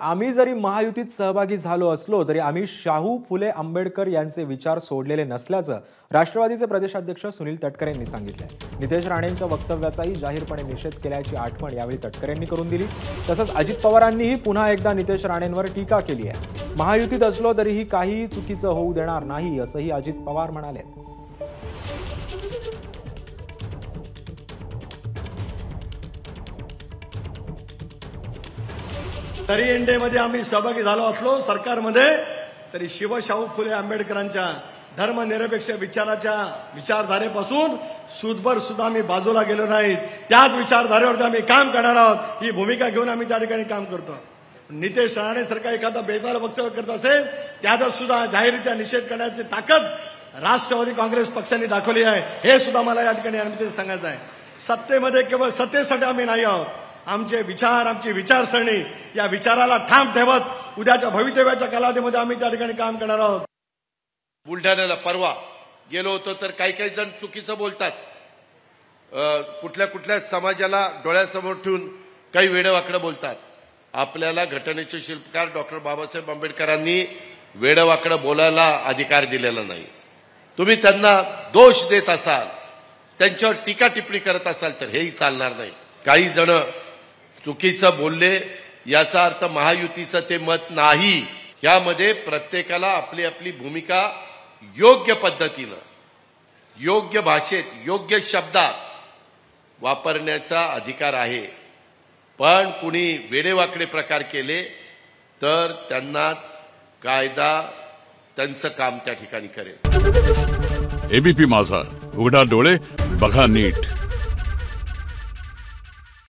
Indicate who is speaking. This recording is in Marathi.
Speaker 1: आम्ही जरी महायुतीत सहभागी झालो असलो तरी आम्ही शाहू फुले आंबेडकर यांचे विचार सोडलेले नसल्याचं राष्ट्रवादीचे प्रदेशाध्यक्ष सुनील तटकरे यांनी सांगितलं। नितेश राणेंच्या वक्तव्याचाही जाहीरपणे निषेध केल्याची आठवण यावेळी तटकरे यांनी करून दिली। तसंच अजित पवारांनीही पुन्हा एकदा नितेश राणेंवर टीका केली आहे। महायुतीत असलो तरीही काहीही चुकीचं होऊ देणार नाही असंही अजित पवार म्हणाले।
Speaker 2: तरी एनडीएमध्ये आम्ही सहभागी झालो असलो सरकारमध्ये तरी शाहू फुले आंबेडकरांच्या धर्मनिरपेक्ष विचारधारेपासून सूदभर सुद्धा आम्ही बाजूला गेलो नाही। त्याच विचारधारेवरती आम्ही काम करणार आहोत ही भूमिका घेऊन आम्ही त्या ठिकाणी काम करतो। नितेश राणे सारखा एखादा बेजार वक्तव्य करत असेल त्याचा सुद्धा जाहीररित्या निषेध करण्याची ताकद राष्ट्रवादी काँग्रेस पक्षाने दाखवली आहे हे सुद्धा मला या ठिकाणी सांगायचं आहे। सत्तेमध्ये केवळ सत्तेसाठी आम्ही नाही आहोत। आमचे विचार आमची विचारसरणी या विचाराला ठाम ठेवत उद्याच्या भवितव्याच्या कालावधीमध्ये आम्ही त्या ठिकाणी काम करणार आहोत।
Speaker 3: बुलढाण्याला परवा गेलो होतो तर काही जण चुकीचं बोलतात। कुठल्या समाजाला डोळ्यासमोर ठेवून काही वेडवाकडं बोलतात। आपल्याला घटनेचे शिल्पकार डॉक्टर बाबासाहेब आंबेडकरांनी वेडवाकडं बोलायला अधिकार दिलेला नाही। तुम्ही त्यांना दोष देत असाल त्यांच्यावर टीका टिप्पणी करत असाल तर हेही चालणार नाही। काही जण चुकीचं बोलले याचा अर्थ महायुतीचं ते मत नाही। यामध्ये प्रत्येकाला आपली आपली भूमिका योग्य पद्धतीनं योग्य भाषेत योग्य शब्दात वापरण्याचा अधिकार आहे। पण कुणी वेडेवाकडे प्रकार केले तर त्यांना कायदा त्यांचं काम त्या ठिकाणी करेल।
Speaker 4: एबीपी माझा, उघडा डोळे बघा नीट।